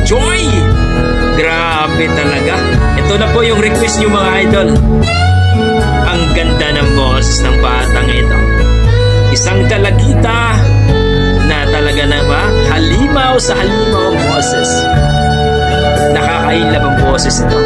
Joy! Grabe talaga. Ito na po yung request nyo mga idol. Ang ganda ng boses ng batang ito. Isang dalagita na talaga na ba? Halimaw sa halimaw ang boses. Nakakailab ang boses ito.